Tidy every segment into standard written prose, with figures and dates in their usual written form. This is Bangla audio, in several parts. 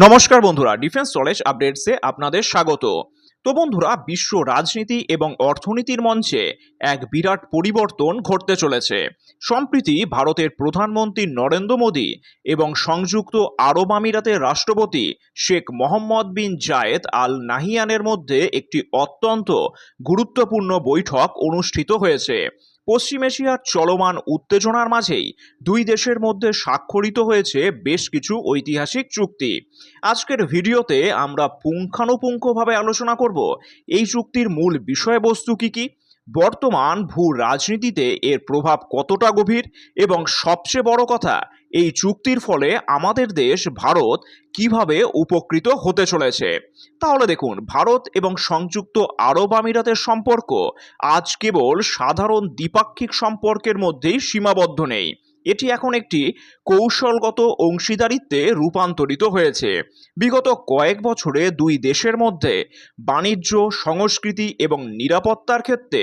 নমস্কার বন্ধুরা, ডিফেন্স নলেজ আপডেটসে আপনাদের স্বাগত। তো বন্ধুরা, বিশ্ব রাজনীতি এবং অর্থনীতির মঞ্চে এক বিরাট পরিবর্তন ঘটতে চলেছে। সম্প্রতি ভারতের প্রধানমন্ত্রী নরেন্দ্র মোদী এবং সংযুক্ত আরব আমিরাতের রাষ্ট্রপতি শেখ মোহাম্মদ বিন জায়েদ আল নাহিয়ানের মধ্যে একটি অত্যন্ত গুরুত্বপূর্ণ বৈঠক অনুষ্ঠিত হয়েছে। পশ্চিম এশিয়ার চলমান উত্তেজনার মাঝেই দুই দেশের মধ্যে স্বাক্ষরিত হয়েছে বেশ কিছু ঐতিহাসিক চুক্তি। আজকের ভিডিওতে আমরা পুঙ্খানুপুঙ্খভাবে আলোচনা করব এই চুক্তির মূল বিষয়বস্তু কি, বর্তমান ভূ রাজনীতিতে এর প্রভাব কতটা গভীর এবং সবচেয়ে বড় কথা, এই চুক্তির ফলে আমাদের দেশ ভারত কিভাবে উপকৃত হতে চলেছে। তাহলে দেখুন, ভারত এবং সংযুক্ত আরব আমিরাতের সম্পর্ক আজ কেবল সাধারণ দ্বিপাক্ষিক সম্পর্কের মধ্যেই সীমাবদ্ধ নেই। এটি এখন একটি কৌশলগত অংশীদারিত্বে রূপান্তরিত হয়েছে। বিগত কয়েক বছরে দুই দেশের মধ্যে বাণিজ্য, সংস্কৃতি এবং নিরাপত্তার ক্ষেত্রে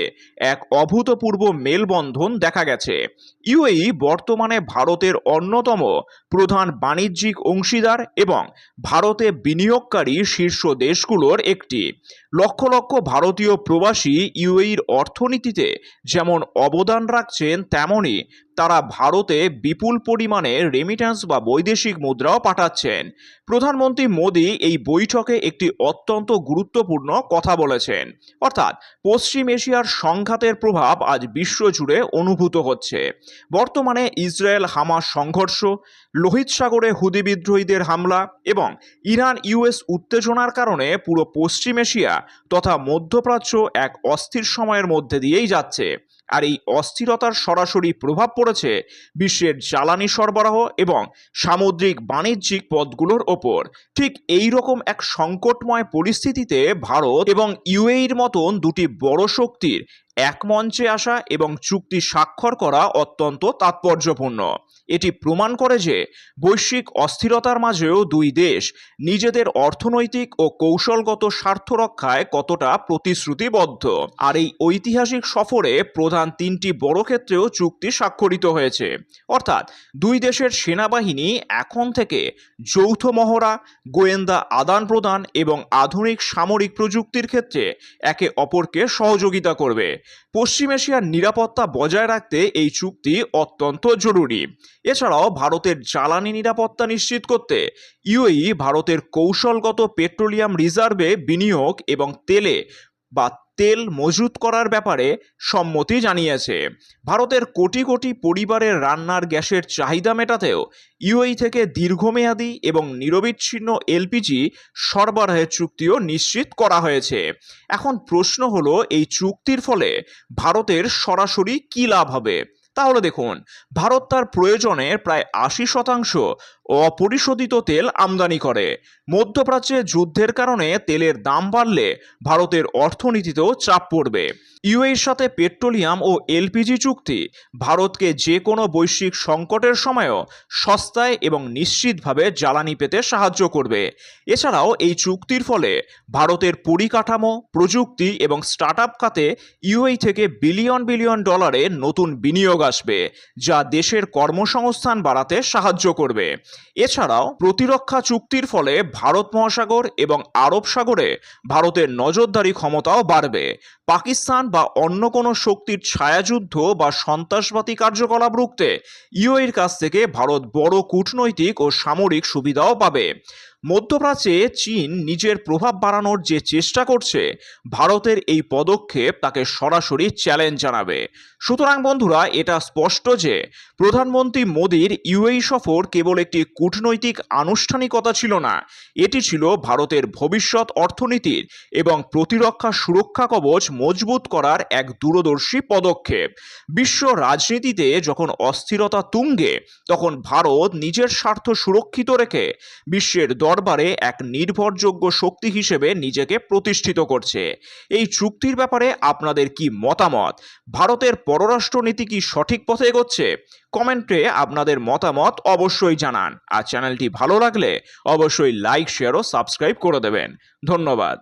এক অভূতপূর্ব মেলবন্ধন দেখা গেছে। ইউএই বর্তমানে ভারতের অন্যতম প্রধান বাণিজ্যিক অংশীদার এবং ভারতে বিনিয়োগকারী শীর্ষ দেশগুলোর একটি। লক্ষ লক্ষ ভারতীয় প্রবাসী ইউএইর অর্থনীতিতে যেমন অবদান রাখছেন, তেমনই তারা ভারতে বিপুল পরিমাণে রেমিট্যান্স বা বৈদেশিক মুদ্রাও পাঠাচ্ছেন। প্রধানমন্ত্রী মোদী এই বৈঠকে একটি অত্যন্ত গুরুত্বপূর্ণ কথা বলেছেন, অর্থাৎ পশ্চিম এশিয়ার সংঘাতের প্রভাব আজ বিশ্বজুড়ে অনুভূত হচ্ছে। বর্তমানে ইসরায়েল হামাস সংঘর্ষ, লোহিত সাগরে হুদি বিদ্রোহীদের হামলা এবং ইরান ইউএস উত্তেজনার কারণে পুরো পশ্চিম এশিয়া তথা মধ্যপ্রাচ্য এক অস্থির সময়ের মধ্যে দিয়েই যাচ্ছে। আর এই অস্থিরতার সরাসরি প্রভাব পড়েছে বিশ্বের জ্বালানি সরবরাহ এবং সামুদ্রিক বাণিজ্যিক পথগুলোর ওপর। ঠিক এই রকম এক সংকটময় পরিস্থিতিতে ভারত এবং ইউএইর মতন দুটি বড় শক্তির এক মঞ্চে আসা এবং চুক্তি স্বাক্ষর করা অত্যন্ত তাৎপর্যপূর্ণ। এটি প্রমাণ করে যে বৈশ্বিক অস্থিরতার মাঝেও দুই দেশ নিজেদের অর্থনৈতিক ও কৌশলগত স্বার্থ রক্ষায় কতটা প্রতিশ্রুতিবদ্ধ। আর এই ঐতিহাসিক সফরে প্রধান তিনটি বড় ক্ষেত্রেও চুক্তি স্বাক্ষরিত হয়েছে, অর্থাৎ দুই দেশের সেনাবাহিনী এখন থেকে যৌথ মহড়া, গোয়েন্দা আদান প্রদান এবং আধুনিক সামরিক প্রযুক্তির ক্ষেত্রে একে অপরকে সহযোগিতা করবে। পশ্চিম এশিয়ার নিরাপত্তা বজায় রাখতে এই চুক্তি অত্যন্ত জরুরি। এছাড়াও ভারতের জ্বালানি নিরাপত্তা নিশ্চিত করতে ইউএই ভারতের কৌশলগত পেট্রোলিয়াম রিজার্ভে বিনিয়োগ এবং তেল মজুত করার ব্যাপারে সম্মতি জানিয়েছে। ভারতের কোটি কোটি পরিবারের রান্নার গ্যাসের চাহিদা মেটাতেও ইউএই থেকে দীর্ঘমেয়াদী এবং নিরবিচ্ছিন্ন এলপিজি সরবরাহের চুক্তিও নিশ্চিত করা হয়েছে। এখন প্রশ্ন হলো, এই চুক্তির ফলে ভারতের সরাসরি কী লাভ হবে। তাহলে দেখুন, ভারত তার প্রয়োজনের প্রায় 80% অপরিশোধিত তেল আমদানি করে। মধ্যপ্রাচ্যে যুদ্ধের কারণে তেলের দাম বাড়লে ভারতের অর্থনীতিতেও চাপ পড়বে। ইউএইর সাথে পেট্রোলিয়াম ও এলপিজি চুক্তি ভারতকে যে কোনো বৈশ্বিক সংকটের সময়ও সস্তায় এবং নিশ্চিতভাবে জ্বালানি পেতে সাহায্য করবে। এছাড়াও এই চুক্তির ফলে ভারতের পরিকাঠামো, প্রযুক্তি এবং স্টার্টআপ খাতে ইউএই থেকে বিলিয়ন বিলিয়ন ডলারের নতুন বিনিয়োগ আসবে, যা দেশের কর্মসংস্থান বাড়াতে সাহায্য করবে। এছাড়াও প্রতিরক্ষা চুক্তির ফলে ভারত মহাসাগর এবং আরব সাগরে ভারতের নজরদারি ক্ষমতাও বাড়বে। পাকিস্তান বা অন্য কোনো শক্তির ছায়াযুদ্ধ বা সন্ত্রাসবাদী কার্যকলাপ রুখতে ইউএইর কাছ থেকে ভারত বড় কূটনৈতিক ও সামরিক সুবিধাও পাবে। মধ্যপ্রাচ্যে চীন নিজের প্রভাব বাড়ানোর যে চেষ্টা করছে, ভারতের এই পদক্ষেপ তাকে সরাসরি চ্যালেঞ্জ জানাবে। সুতরাং বন্ধুরা, এটা স্পষ্ট যে প্রধানমন্ত্রী মোদীর ইউএই সফর কেবল একটি কূটনৈতিক আনুষ্ঠানিকতা ছিল না, এটি ছিল ভারতের ভবিষ্যৎ অর্থনীতির এবং প্রতিরক্ষা সুরক্ষা কবচ মজবুত করার এক দূরদর্শী পদক্ষেপ। বিশ্ব রাজনীতিতে যখন অস্থিরতা তুঙ্গে, তখন ভারত নিজের স্বার্থ সুরক্ষিত রেখে বিশ্বের দরবারে এক নির্ভরযোগ্য শক্তি হিসেবে নিজেকে প্রতিষ্ঠিত করছে। এই চুক্তির ব্যাপারে আপনাদের কি মতামত? ভারতের পররাষ্ট্রনীতি কি সঠিক পথে এগোচ্ছে? কমেন্টে আপনাদের মতামত অবশ্যই জানান। আর চ্যানেলটি ভালো লাগলে অবশ্যই লাইক, শেয়ার ও সাবস্ক্রাইব করে দেবেন। ধন্যবাদ।